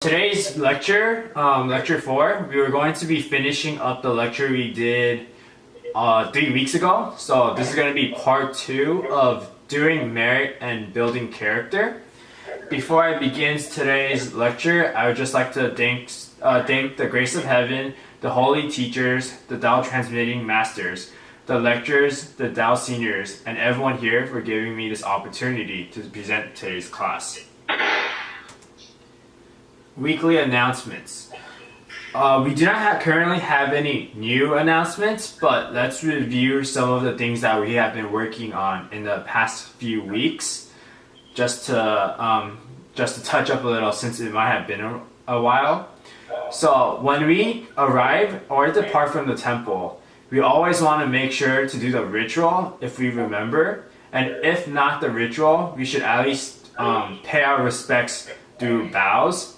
Today's lecture, lecture 4, we were going to be finishing up the lecture we did 3 weeks ago. So this is going to be part 2 of doing merit and building character. Before I begin today's lecture, I would just like to thank the grace of heaven, the holy teachers, the Tao transmitting masters, the lecturers, the Tao seniors, and everyone here for giving me this opportunity to present today's class. Weekly announcements. We do not currently have any new announcements, but let's review some of the things that we have been working on in the past few weeks, just to touch up a little since it might have been a while. So when we arrive or depart from the temple, we always want to make sure to do the ritual if we remember, and if not the ritual, we should at least pay our respects through bows.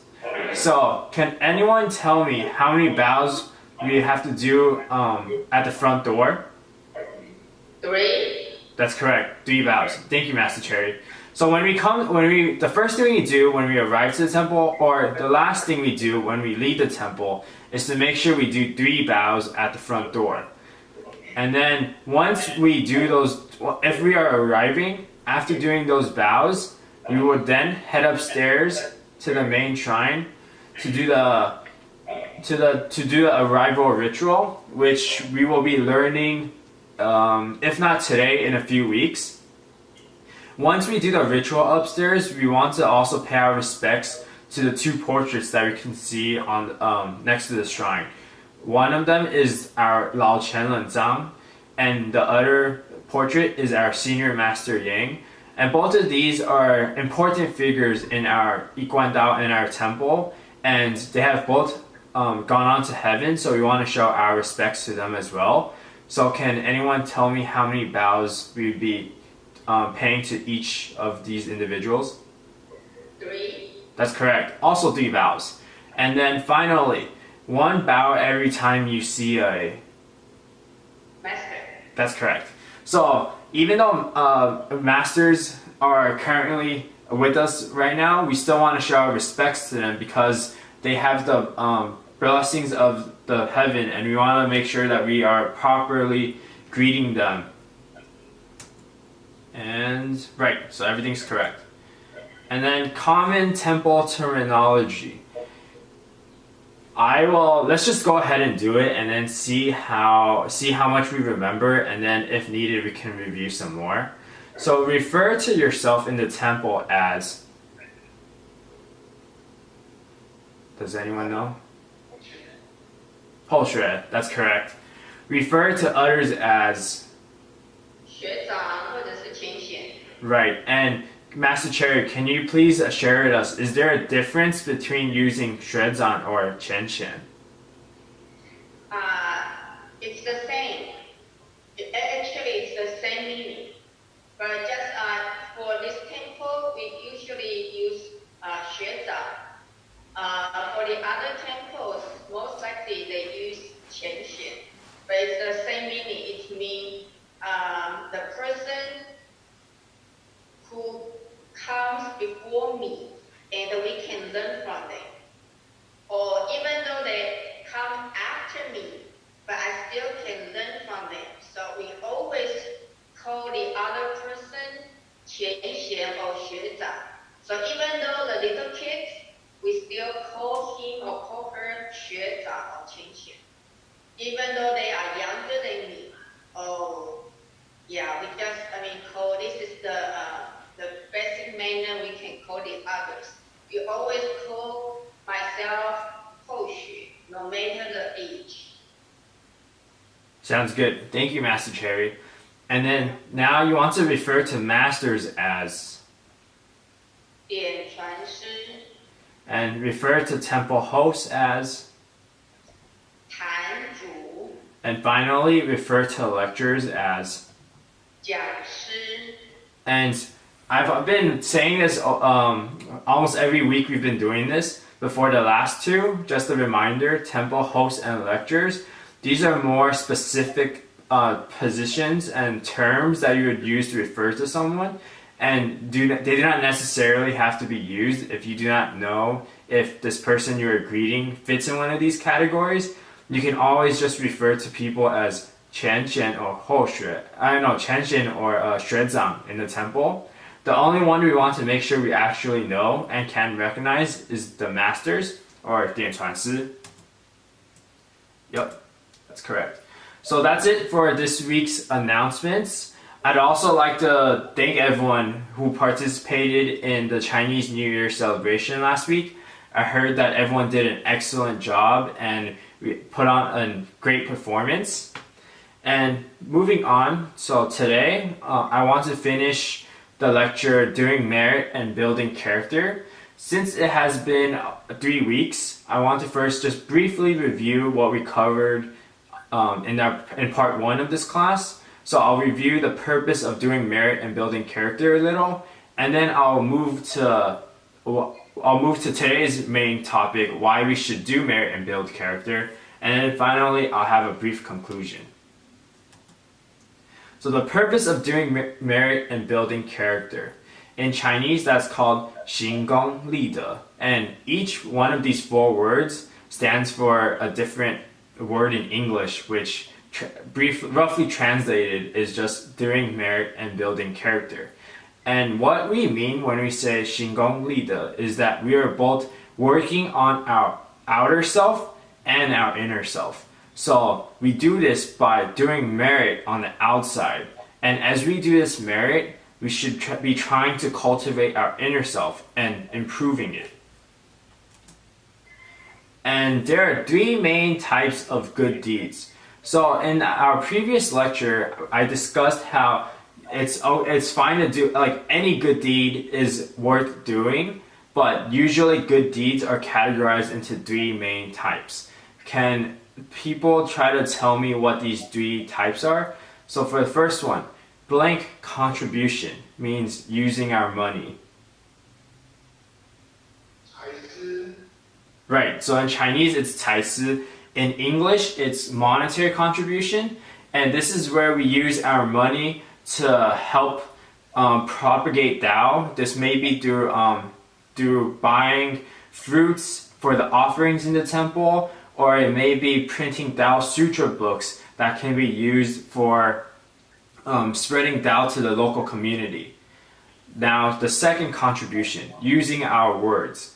So, can anyone tell me how many bows we have to do at the front door? 3. That's correct. 3 bows. Thank you, Master Cherry. So the first thing we do when we arrive to the temple, or the last thing we do when we leave the temple, is to make sure we do 3 bows at the front door. And then once we do those, if we are arriving, after doing those bows, we would then head upstairs to the main shrine to do the arrival ritual, which we will be learning, if not today, in a few weeks. Once we do the ritual upstairs, we want to also pay our respects to the 2 portraits that we can see on next to the shrine. One of them is our Lao Chen Len Zhang, and the other portrait is our senior master Yang. And both of these are important figures in our Yiguan Dao and our temple, and they have both gone on to heaven, so we want to show our respects to them as well. So can anyone tell me how many bows we would be paying to each of these individuals? 3. That's correct. Also 3 bows. And then finally, 1 bow every time you see a... Master. That's correct. So even though masters are currently with us right now, we still want to show our respects to them because they have the blessings of the heaven, and we want to make sure that we are properly greeting them. And right, so everything's correct. And then common temple terminology. Let's just go ahead and do it and then see how much we remember, and then if needed we can review some more. So refer to yourself in the temple as... Does anyone know? 后学, that's correct. Refer to others as... 学长或者是前贤. Right, and Master Cherry, can you please share with us, is there a difference between using 学长 or 前贤? It's the same. Actually, it's the same meaning. But just for this temple, we usually use 学长. For the other temples, most likely they use 前贤. But it's the same meaning. It means the person who comes before me and we can learn from them. Or even though they come after me, but I still can learn from them. So we always call the other person 前贤 or 学长. So even though the little kids, we still call him or call her 学长 or 前贤. Even though they are younger than me. Oh, yeah, we just, call, this is the basic manner we can call the others. We always call myself 后学, no matter the age. Sounds good. Thank you, Master Cherry. And then now you want to refer to masters as... 点传师. And refer to temple hosts as... 坛主. And finally, refer to lecturers as... 讲师. And I've been saying this almost every week we've been doing this. Before the last 2, just a reminder, temple hosts and lecturers. These are more specific positions and terms that you would use to refer to someone. And they do not necessarily have to be used if you do not know if this person you're greeting fits in one of these categories, you can always just refer to people as 前贤 or 后学. I don't know, 前贤 or 学长 in the temple. The only one we want to make sure we actually know and can recognize is the masters or 点传师. Yep, that's correct. So that's it for this week's announcements. I'd also like to thank everyone who participated in the Chinese New Year celebration last week. I heard that everyone did an excellent job and we put on a great performance. And moving on, so today I want to finish the lecture Doing Merit and Building Character. Since it has been 3 weeks, I want to first just briefly review what we covered in part 1 of this class. So I'll review the purpose of doing merit and building character a little, and then I'll move to today's main topic, why we should do merit and build character, and then finally I'll have a brief conclusion. So the purpose of doing merit and building character. In Chinese, that's called 行功立德, and each one of these 4 words stands for a different word in English, which roughly translated is just doing merit and building character. And what we mean when we say 行功立德 is that we are both working on our outer self and our inner self. So we do this by doing merit on the outside. And as we do this merit, we should be trying to cultivate our inner self and improving it. And there are 3 main types of good deeds. So in our previous lecture, I discussed how it's fine to do, like any good deed is worth doing, but usually good deeds are categorized into 3 main types. Can people try to tell me what these 3 types are? So for the first one, blank contribution means using our money. Right, so in Chinese it's 财私. In English it's monetary contribution, and this is where we use our money to help propagate Tao. This may be through buying fruits for the offerings in the temple, or it may be printing Tao Sutra books that can be used for spreading Tao to the local community. Now, the second contribution, using our words.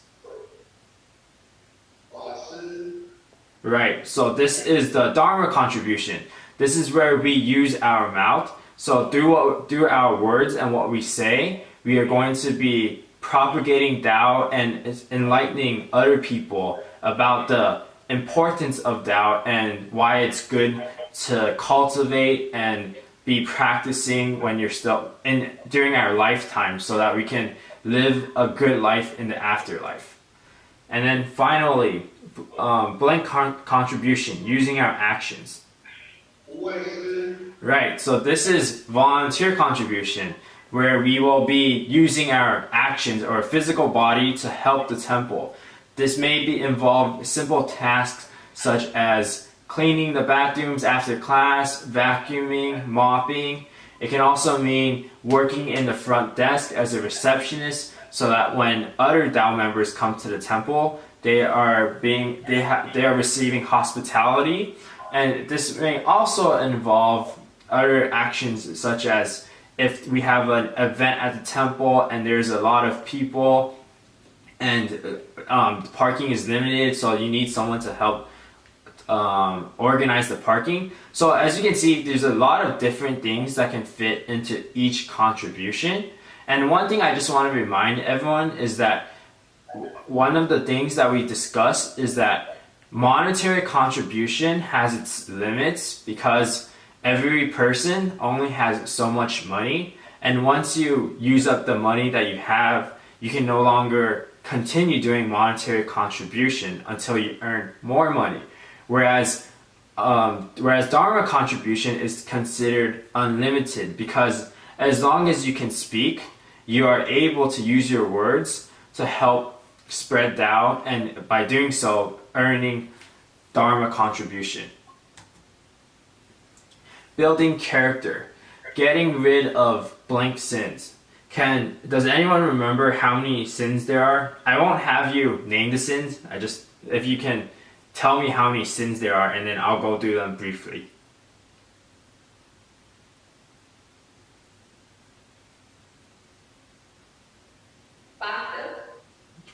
Right, so this is the Dharma contribution. This is where we use our mouth. So through our words and what we say, we are going to be propagating Tao and enlightening other people about the importance of Tao and why it's good to cultivate and be practicing when you're still during our lifetime, so that we can live a good life in the afterlife. And then finally, blank contribution, using our actions. Right, so this is volunteer contribution, where we will be using our actions or physical body to help the temple. This may involve simple tasks such as cleaning the bathrooms after class, vacuuming, mopping. It can also mean working in the front desk as a receptionist, so that when other Tao members come to the temple, they are receiving hospitality. And this may also involve other actions, such as if we have an event at the temple and there's a lot of people and parking is limited, so you need someone to help organize the parking. So as you can see, there's a lot of different things that can fit into each contribution. And one thing I just want to remind everyone is that one of the things that we discussed is that monetary contribution has its limits, because every person only has so much money, and once you use up the money that you have, you can no longer continue doing monetary contribution until you earn more money. Whereas Dharma contribution is considered unlimited, because as long as you can speak, you are able to use your words to help spread Tao, and by doing so, earning Dharma contribution. Building character, getting rid of blank sins. Does anyone remember how many sins there are? I won't have you name the sins. If you can tell me how many sins there are, and then I'll go through them briefly.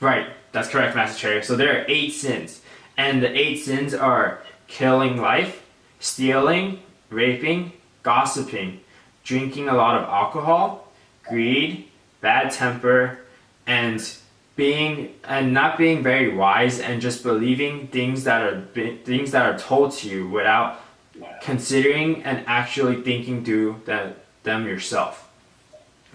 Right, that's correct, Master Cherry. So there are 8 sins. And the 8 sins are killing life, stealing, raping, gossiping, drinking a lot of alcohol, greed, bad temper, and not being very wise, and just believing things that are told to you without considering and actually thinking through them yourself.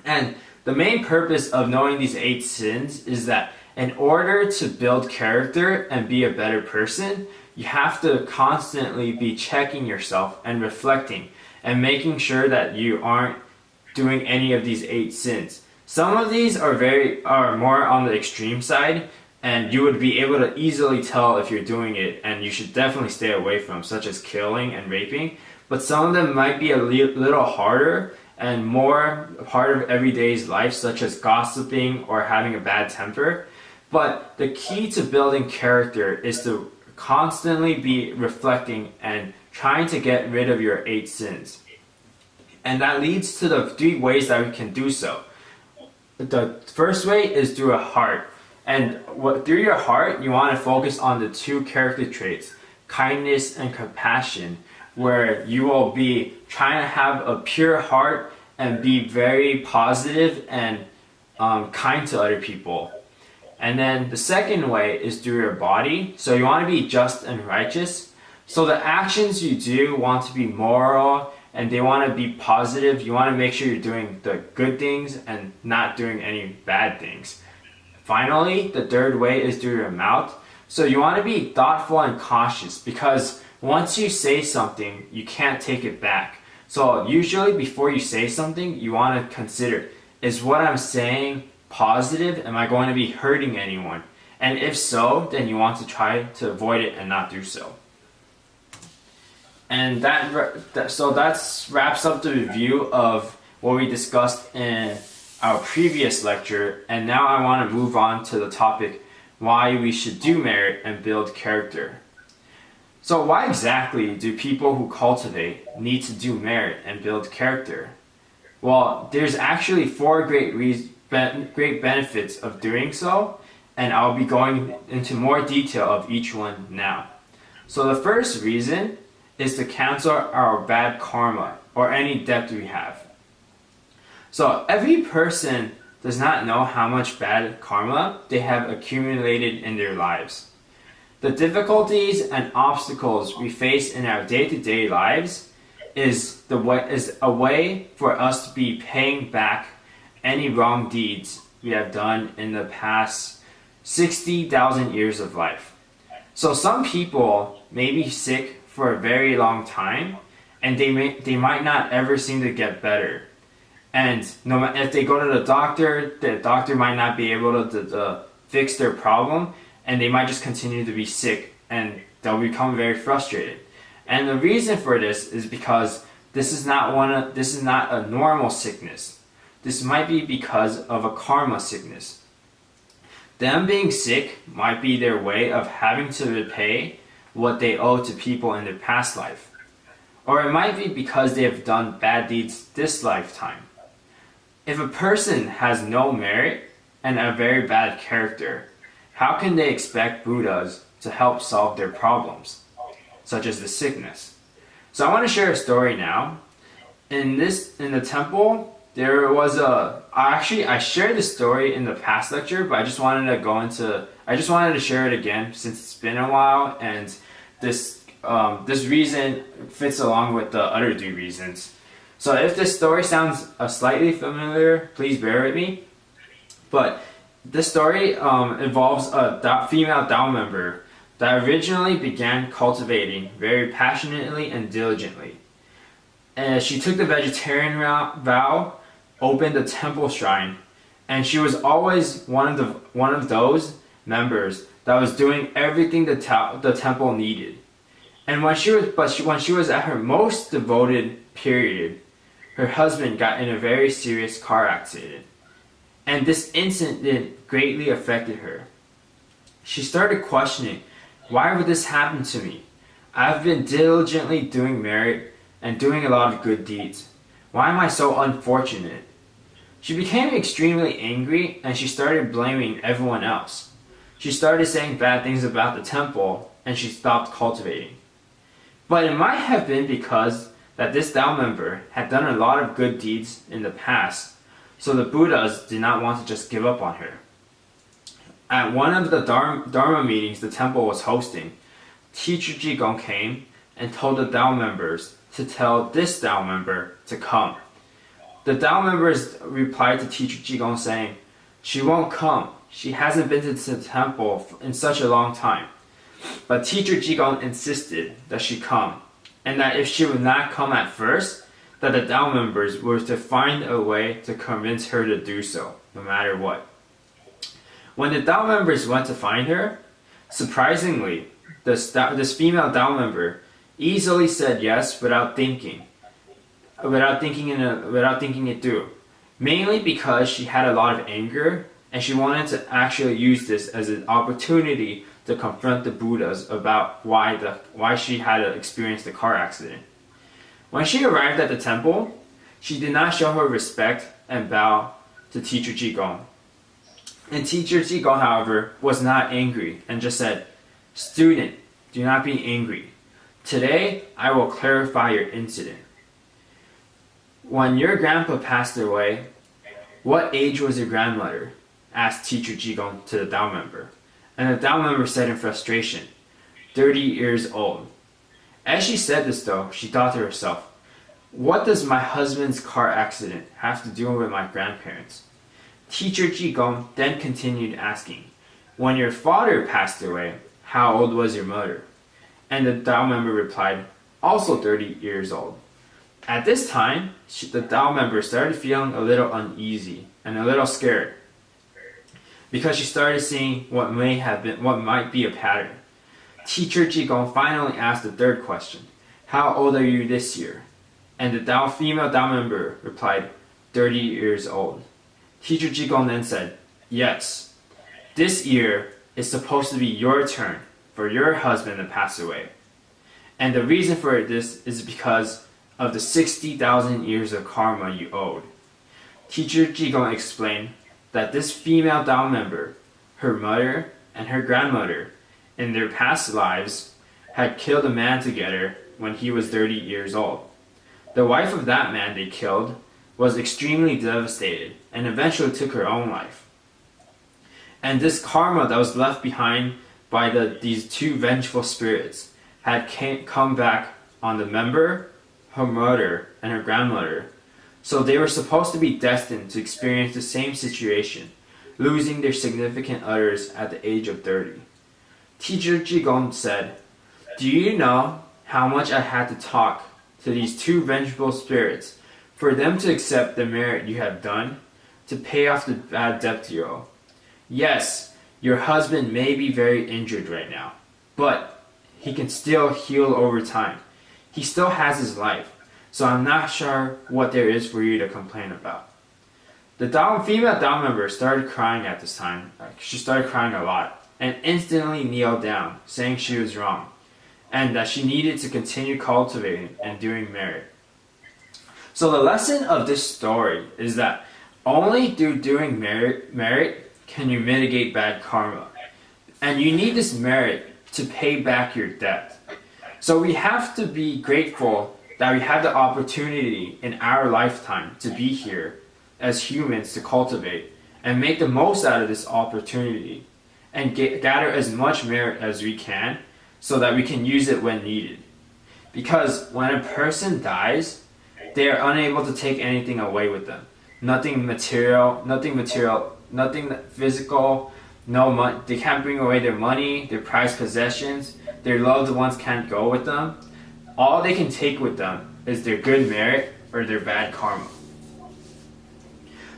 And the main purpose of knowing these 8 sins is that in order to build character and be a better person, you have to constantly be checking yourself and reflecting and making sure that you aren't doing any of these 8 sins. Some of these are more on the extreme side, and you would be able to easily tell if you're doing it, and you should definitely stay away from, such as killing and raping. But some of them might be a little harder and more a part of everyday's life, such as gossiping or having a bad temper. But the key to building character is to constantly be reflecting and trying to get rid of your 8 sins. And that leads to the 3 ways that we can do so. The first way is through a heart. And through your heart, you want to focus on the 2 character traits, kindness and compassion, where you will be trying to have a pure heart and be very positive and kind to other people. And then the second way is through your body. So you want to be just and righteous. So the actions you do want to be moral and they want to be positive. You want to make sure you're doing the good things and not doing any bad things. Finally, the third way is through your mouth. So you want to be thoughtful and cautious, because once you say something, you can't take it back. So usually before you say something, you want to consider, is what I'm saying positive? Am I going to be hurting anyone? And if so, then you want to try to avoid it and not do so. And that wraps up the review of what we discussed in our previous lecture. And now I want to move on to the topic, why we should do merit and build character. So why exactly do people who cultivate need to do merit and build character? Well, there's actually 4 great benefits of doing so, and I'll be going into more detail of each one now. So the first reason is to cancel our bad karma or any debt we have. So every person does not know how much bad karma they have accumulated in their lives. The difficulties and obstacles we face in our day-to-day lives is a way for us to be paying back any wrong deeds we have done in the past 60,000 years of life. So some people may be sick for a very long time, and they might not ever seem to get better. And if they go to the doctor might not be able to fix their problem, and they might just continue to be sick, and they'll become very frustrated. And the reason for this is because this is not a normal sickness. This might be because of a karma sickness. Them being sick might be their way of having to repay what they owe to people in their past life. Or it might be because they have done bad deeds this lifetime. If a person has no merit and a very bad character, how can they expect Buddhas to help solve their problems, such as the sickness? So I want to share a story now. In the temple, there was I shared this story in the past lecture, but I just wanted to share it again since it's been a while, and this reason fits along with the other 2 reasons. So if this story sounds slightly familiar, please bear with me. But this story involves a female Dao member that originally began cultivating very passionately and diligently. And she took the vegetarian vow, opened a temple shrine, and she was always one of those members that was doing everything the temple needed. And when she was at her most devoted period, her husband got in a very serious car accident, and this incident greatly affected her. She started questioning, why would this happen to me? I've been diligently doing merit and doing a lot of good deeds. Why am I so unfortunate? She became extremely angry and she started blaming everyone else. She started saying bad things about the temple and she stopped cultivating. But it might have been because that this Tao member had done a lot of good deeds in the past, so the Buddhas did not want to just give up on her. At one of the Dharma meetings the temple was hosting, Teacher Jigong came and told the Tao members to tell this Tao member to come. The Tao members replied to Teacher Jigong saying, she won't come. She hasn't been to the temple in such a long time. But Teacher Jigong insisted that she come, and that if she would not come at first, that the Tao members were to find a way to convince her to do so, no matter what. When the Tao members went to find her, surprisingly, this female Tao member easily said yes without thinking it through. Mainly because she had a lot of anger and she wanted to actually use this as an opportunity to confront the Buddhas about why she had experienced the car accident. When she arrived at the temple, she did not show her respect and bow to Teacher Jigong. And Teacher Jigong, however, was not angry and just said, "Student, do not be angry. Today, I will clarify your incident. When your grandpa passed away, what age was your grandmother?" asked Teacher Jigong to the Tao member. And the Tao member said in frustration, 30 years old. As she said this though, she thought to herself, what does my husband's car accident have to do with my grandparents? Teacher Jigong then continued asking, when your father passed away, how old was your mother? And the Tao member replied, also 30 years old. At this time, the Tao member started feeling a little uneasy and a little scared, because she started seeing what might be a pattern. Teacher Jigong finally asked the third question, how old are you this year? And the female Tao member replied, 30 years old. Teacher Jigong then said, yes, this year is supposed to be your turn for your husband to pass away. And the reason for this is because of the 60,000 years of karma you owed. Teacher Jigong explained that this female Tao member, her mother and her grandmother, in their past lives, had killed a man together when he was 30 years old. The wife of that man they killed was extremely devastated and eventually took her own life. And this karma that was left behind by these two vengeful spirits had come back on the member, her mother, and her grandmother. So they were supposed to be destined to experience the same situation, losing their significant others at the age of 30. Teacher Jigong said, do you know how much I had to talk to these two vengeful spirits for them to accept the merit you have done, to pay off the bad debt you owe? Yes, your husband may be very injured right now, but he can still heal over time. He still has his life. So I'm not sure what there is for you to complain about. The female Tao member started crying at this time. She started crying a lot and instantly kneeled down, saying she was wrong and that she needed to continue cultivating and doing merit. So the lesson of this story is that only through doing merit can you mitigate bad karma. And you need this merit to pay back your debt. So we have to be grateful that we have the opportunity in our lifetime to be here as humans to cultivate and make the most out of this opportunity and gather as much merit as we can so that we can use it when needed. Because when a person dies, they are unable to take anything away with them. Nothing material, nothing physical, they can't bring away their money, their prized possessions, their loved ones can't go with them. All they can take with them is their good merit or their bad karma.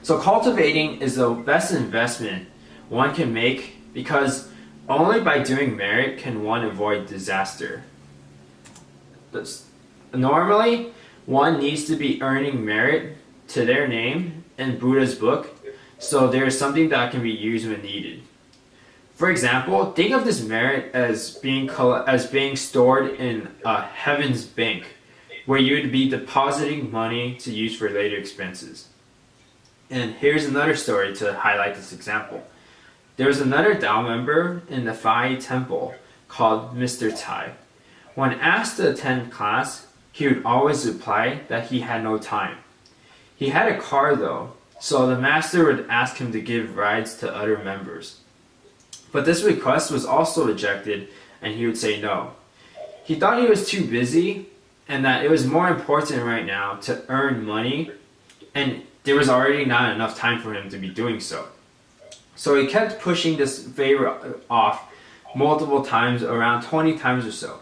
So cultivating is the best investment one can make because only by doing merit can one avoid disaster. Normally, one needs to be earning merit to their name in Buddha's book so there is something that can be used when needed. For example, think of this merit as being stored in a heaven's bank, where you would be depositing money to use for later expenses. And here's another story to highlight this example. There was another Tao member in the Phi Temple called Mr. Tai. When asked to attend class, he would always reply that he had no time. He had a car though, so the master would ask him to give rides to other members. But this request was also rejected, and he would say no. He thought he was too busy and that it was more important right now to earn money, and there was already not enough time for him to be doing so. So he kept pushing this favor off multiple times, around 20 times or so.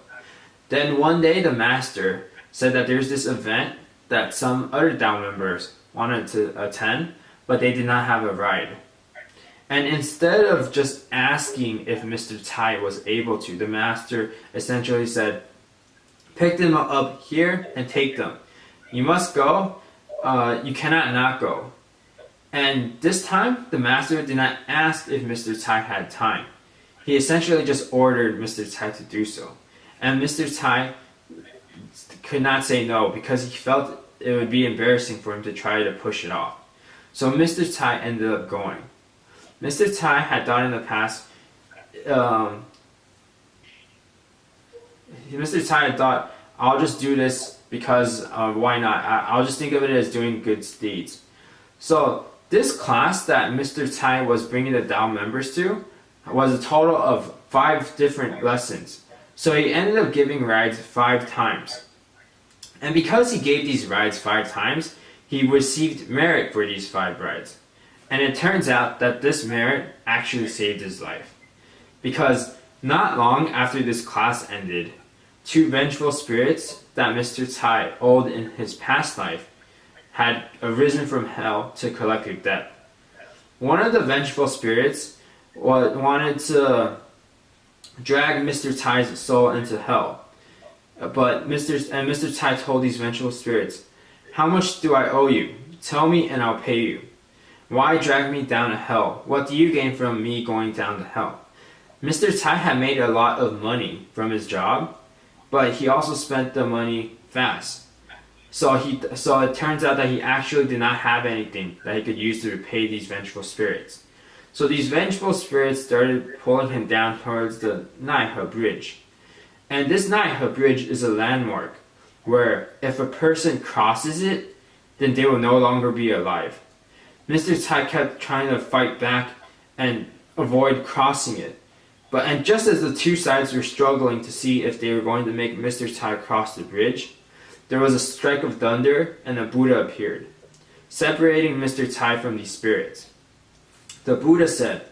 Then one day the master said that there's this event that some other Tao members wanted to attend, but they did not have a ride. And instead of just asking if Mr. Tai was able to, the master essentially said, pick them up here and take them. You must go. You cannot not go. And this time, the master did not ask if Mr. Tai had time. He essentially just ordered Mr. Tai to do so. And Mr. Tai could not say no because he felt it would be embarrassing for him to try to push it off. So Mr. Tai ended up going. Mr. Tai had thought in the past, Mr. Tai had thought, I'll just do this because why not? I'll just think of it as doing good deeds. So this class that Mr. Tai was bringing the Tao members to was a total of 5 different lessons. So he ended up giving rides 5 times. And because he gave these rides 5 times, he received merit for these 5 rides. And it turns out that this merit actually saved his life. Because not long after this class ended, 2 vengeful spirits that Mr. Tai owed in his past life had arisen from hell to collect their debt. One of the vengeful spirits wanted to drag Mr. Tai's soul into hell. But Mr. Tai told these vengeful spirits, "How much do I owe you? Tell me and I'll pay you. Why drag me down to hell? What do you gain from me going down to hell?" Mr. Tai had made a lot of money from his job, but he also spent the money fast. So it turns out that he actually did not have anything that he could use to repay these vengeful spirits. So these vengeful spirits started pulling him down towards the Naihe Bridge. And this Naihe Bridge is a landmark where if a person crosses it, then they will no longer be alive. Mr. Tai kept trying to fight back and avoid crossing it. And just as the 2 sides were struggling to see if they were going to make Mr. Tai cross the bridge, there was a strike of thunder and a Buddha appeared, separating Mr. Tai from these spirits. The Buddha said,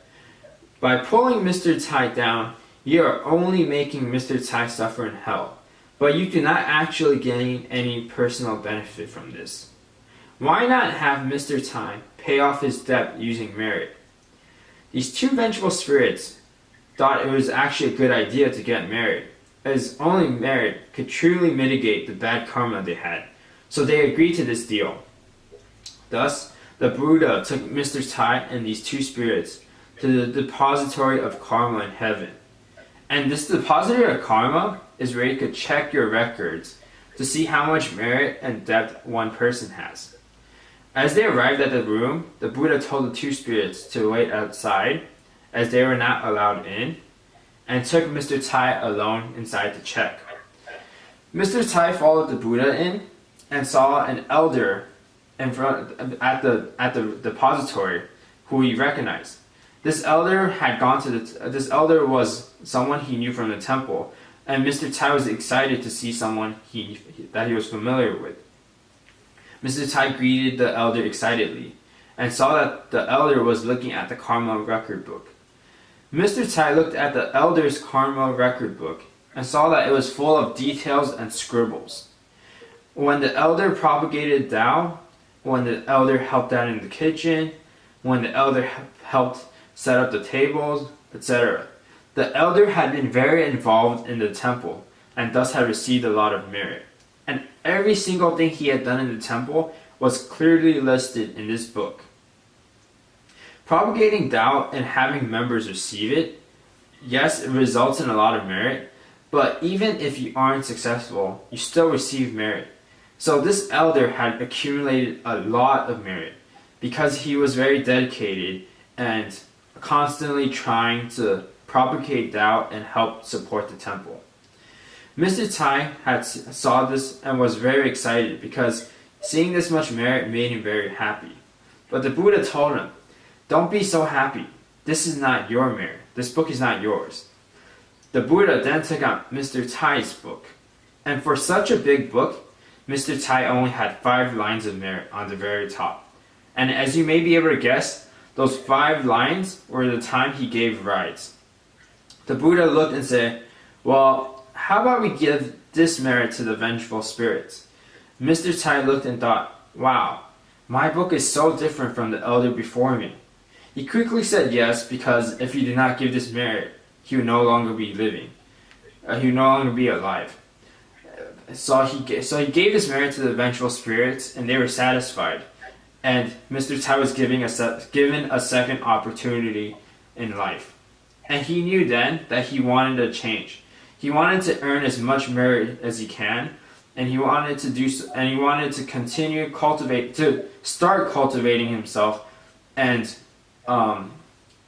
"By pulling Mr. Tai down, you are only making Mr. Tai suffer in hell, but you do not actually gain any personal benefit from this. Why not have Mr. Tai pay off his debt using merit?" These 2 vengeful spirits thought it was actually a good idea to get merit, as only merit could truly mitigate the bad karma they had, so they agreed to this deal. Thus, the Buddha took Mr. Tai and these 2 spirits to the depository of karma in heaven. And this depository of karma is where you could check your records to see how much merit and debt one person has. As they arrived at the room, the Buddha told the 2 spirits to wait outside, as they were not allowed in, and took Mr. Tai alone inside to check. Mr. Tai followed the Buddha in and saw an elder in front at the depository who he recognized. This elder was someone he knew from the temple, and Mr. Tai was excited to see someone that he was familiar with. Mr. Tai greeted the elder excitedly and saw that the elder was looking at the karma record book. Mr. Tai looked at the elder's karma record book and saw that it was full of details and scribbles. When the elder propagated Tao, when the elder helped out in the kitchen, when the elder helped set up the tables, etc. The elder had been very involved in the temple and thus had received a lot of merit. And every single thing he had done in the temple was clearly listed in this book. Propagating doubt and having members receive it, yes, it results in a lot of merit, but even if you aren't successful, you still receive merit. So this elder had accumulated a lot of merit because he was very dedicated and constantly trying to propagate doubt and help support the temple. Mr. Tai saw this and was very excited because seeing this much merit made him very happy. But the Buddha told him, "Don't be so happy. This is not your merit. This book is not yours." The Buddha then took out Mr. Tai's book. And for such a big book, Mr. Tai only had 5 lines of merit on the very top. And as you may be able to guess, those 5 lines were the time he gave rides. The Buddha looked and said, "Well, how about we give this merit to the vengeful spirits?" Mr. Tai looked and thought, "Wow, my book is so different from the elder before me." He quickly said yes, because if he did not give this merit, he would no longer be living. He would no longer be alive. So he gave this merit to the vengeful spirits, and they were satisfied. And Mr. Tai was given a second opportunity in life. And he knew then that he wanted a change. He wanted to earn as much merit as he can, and he wanted to do so, and he wanted to start cultivating himself and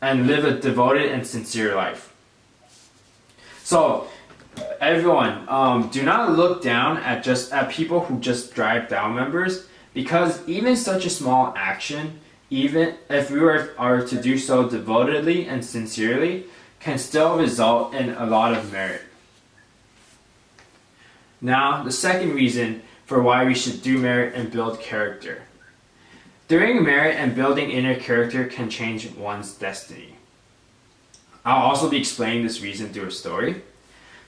live a devoted and sincere life. So everyone, do not look down at people who just drive down members, because even such a small action, even if we are to do so devotedly and sincerely, can still result in a lot of merit. Now, the second reason for why we should do merit and build character. Doing merit and building inner character can change one's destiny. I'll also be explaining this reason through a story.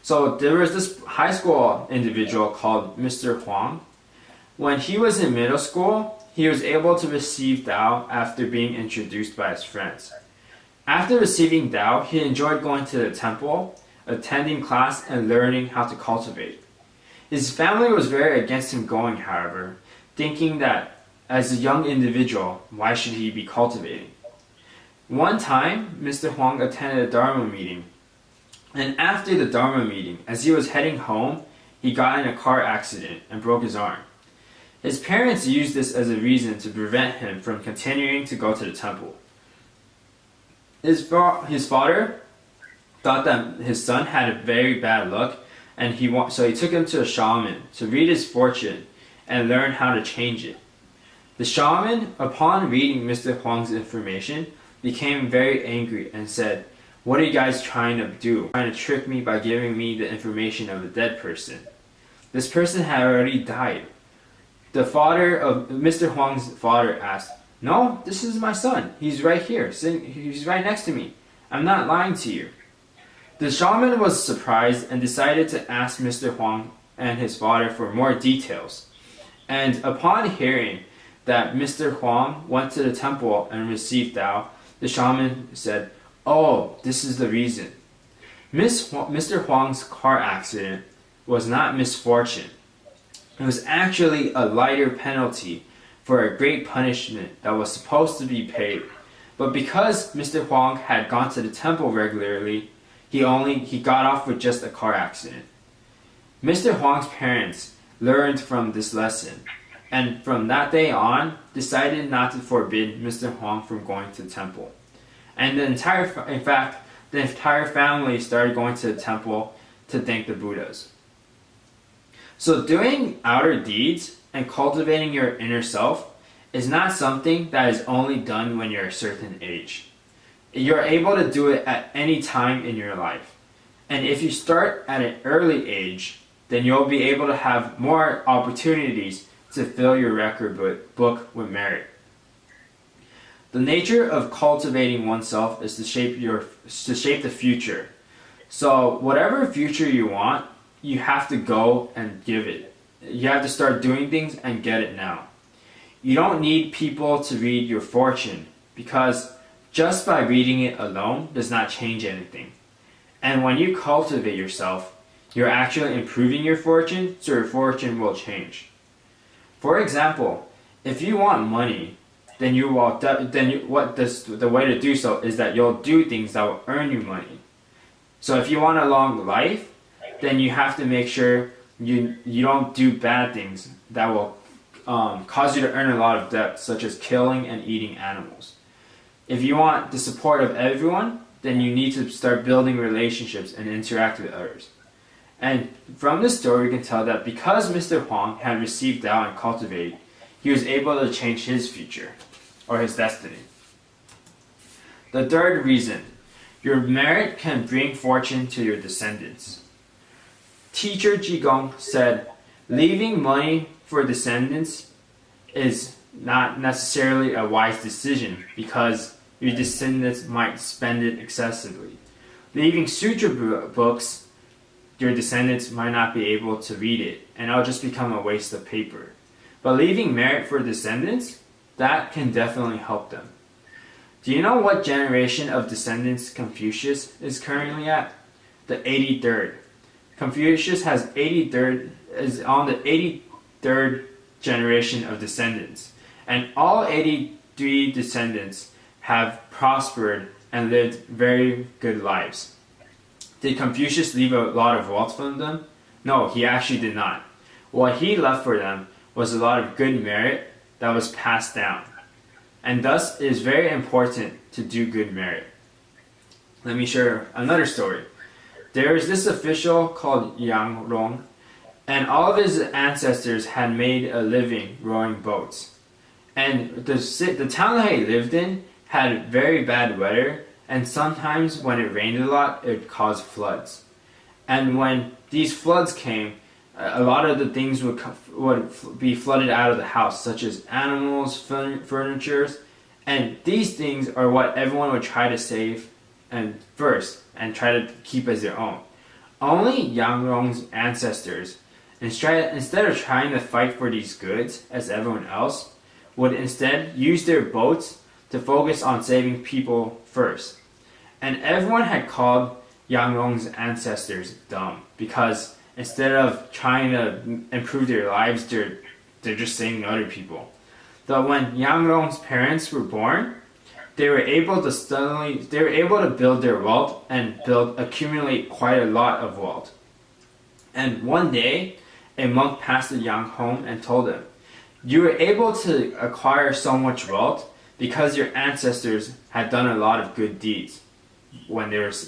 So there was this high school individual called Mr. Huang. When he was in middle school, he was able to receive Tao after being introduced by his friends. After receiving Tao, he enjoyed going to the temple, attending class, and learning how to cultivate. His family was very against him going, however, thinking that as a young individual, why should he be cultivating? One time, Mr. Huang attended a Dharma meeting. And after the Dharma meeting, as he was heading home, he got in a car accident and broke his arm. His parents used this as a reason to prevent him from continuing to go to the temple. His father thought that his son had a very bad luck, and so he took him to a shaman to read his fortune and learn how to change it. The shaman, upon reading Mr. Huang's information, became very angry and said, "What are you guys trying to do? Trying to trick me by giving me the information of a dead person?" This person had already died. The father of Mr. Huang's father asked, "No, this is my son. He's right here. He's right next to me. I'm not lying to you." The shaman was surprised and decided to ask Mr. Huang and his father for more details. And upon hearing that Mr. Huang went to the temple and received Tao, the shaman said, "Oh, this is the reason. Mr. Huang's car accident was not misfortune. It was actually a lighter penalty for a great punishment that was supposed to be paid. But because Mr. Huang had gone to the temple regularly, he got off with just a car accident." Mr. Huang's parents learned from this lesson, and from that day on, decided not to forbid Mr. Huang from going to the temple. And the entire family started going to the temple to thank the Buddhas. So doing outer deeds and cultivating your inner self is not something that is only done when you're a certain age. You're able to do it at any time in your life. And if you start at an early age, then you'll be able to have more opportunities to fill your record book with merit. The nature of cultivating oneself is to shape the future. So whatever future you want, you have to go and give it. You have to start doing things and get it now. You don't need people to read your fortune, because just by reading it alone does not change anything. And when you cultivate yourself, you're actually improving your fortune, so your fortune will change. For example, if you want money, then the way to do so is that you'll do things that will earn you money. So if you want a long life, then you have to make sure you don't do bad things that will cause you to earn a lot of debt, such as killing and eating animals. If you want the support of everyone, then you need to start building relationships and interact with others. And from this story, we can tell that because Mr. Huang had received Tao and cultivated, he was able to change his future, or his destiny. The third reason, your merit can bring fortune to your descendants. Teacher Jigong said, leaving money for descendants is not necessarily a wise decision because your descendants might spend it excessively. Leaving sutra books, your descendants might not be able to read it, and it'll just become a waste of paper. But leaving merit for descendants, that can definitely help them. Do you know what generation of descendants Confucius is currently at? The 83rd. Confucius is on the 83rd generation of descendants, and all 83 descendants have prospered and lived very good lives. Did Confucius leave a lot of wealth for them? No, he actually did not. What he left for them was a lot of good merit that was passed down. And thus, it is very important to do good merit. Let me share another story. There is this official called Yang Rong, and all of his ancestors had made a living rowing boats. And the town that he lived in had very bad weather, and sometimes when it rained a lot, it would cause floods. And when these floods came, a lot of the things would be flooded out of the house, such as animals, furniture, and these things are what everyone would try to save first and try to keep as their own. Only Yang Rong's ancestors, instead of trying to fight for these goods as everyone else, would instead use their boats to focus on saving people first. And everyone had called Yang Rong's ancestors dumb because instead of trying to improve their lives, they're just saving other people. But when Yang Rong's parents were born, they were able to build their wealth and accumulate quite a lot of wealth. And one day, a monk passed the Yang home and told him, "You were able to acquire so much wealth because your ancestors had done a lot of good deeds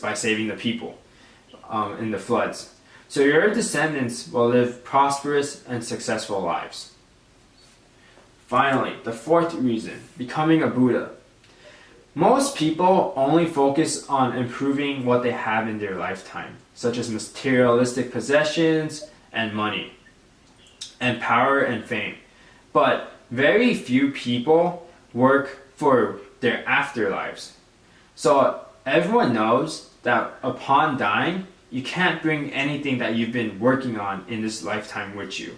by saving the people in the floods. So your descendants will live prosperous and successful lives." Finally, the fourth reason, becoming a Buddha. Most people only focus on improving what they have in their lifetime, such as materialistic possessions and money, and power and fame. But very few people work for their afterlives. So everyone knows that upon dying, you can't bring anything that you've been working on in this lifetime with you.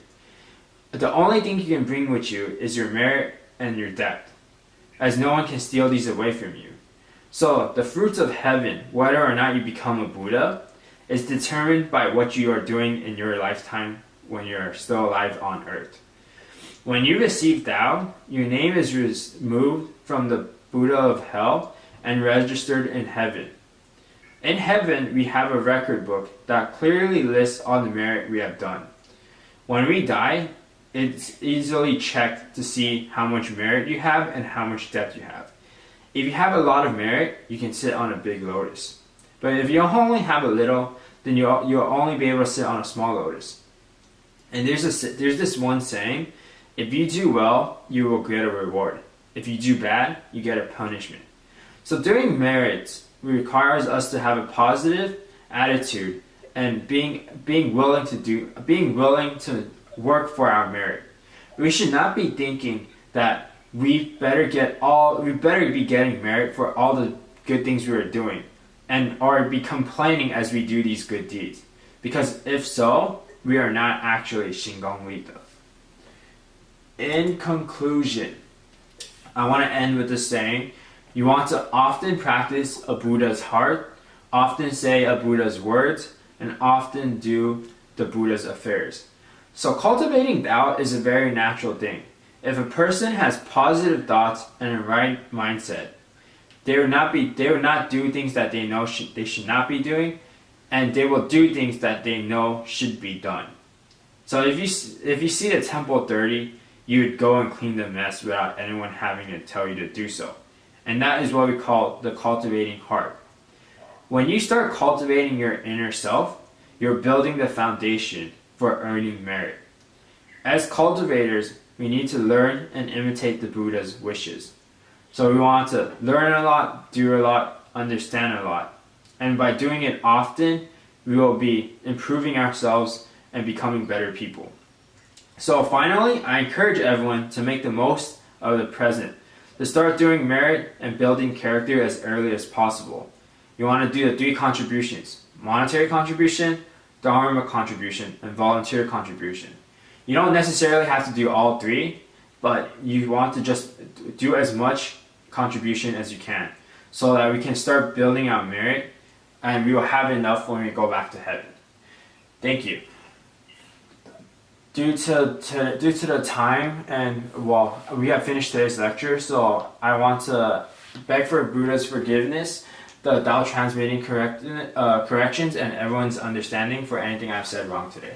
The only thing you can bring with you is your merit and your debt, as no one can steal these away from you. So the fruits of heaven, whether or not you become a Buddha, is determined by what you are doing in your lifetime when you're still alive on earth. When you receive Tao, your name is removed from the Buddha of hell and registered in heaven. In heaven, we have a record book that clearly lists all the merit we have done. When we die, it's easily checked to see how much merit you have and how much debt you have. If you have a lot of merit, you can sit on a big lotus. But if you only have a little, then you'll only be able to sit on a small lotus. And there's this one saying, if you do well, you will get a reward. If you do bad, you get a punishment. So doing merit requires us to have a positive attitude and being willing to work for our merit. We should not be thinking that we better be getting merit for all the good things we are doing, or be complaining as we do these good deeds. Because if so, we are not actually Shingon Lita. In conclusion, I want to end with this saying: you want to often practice a Buddha's heart, often say a Buddha's words, and often do the Buddha's affairs. So cultivating Tao is a very natural thing. If a person has positive thoughts and a right mindset, they will not do things that they know they should not be doing, and they will do things that they know should be done. So if you see the temple dirty, you would go and clean the mess without anyone having to tell you to do so. And that is what we call the cultivating heart. When you start cultivating your inner self, you're building the foundation for earning merit. As cultivators, we need to learn and imitate the Buddha's wishes. So we want to learn a lot, do a lot, understand a lot. And by doing it often, we will be improving ourselves and becoming better people. So finally, I encourage everyone to make the most of the present, to start doing merit and building character as early as possible. You want to do the 3 contributions: monetary contribution, dharma contribution, and volunteer contribution. You don't necessarily have to do all 3, but you want to just do as much contribution as you can so that we can start building our merit and we will have enough when we go back to heaven. Thank you. Due to the time, and well, we have finished today's lecture, so I want to beg for Buddha's forgiveness, the Tao transmitting corrections, and everyone's understanding for anything I've said wrong today.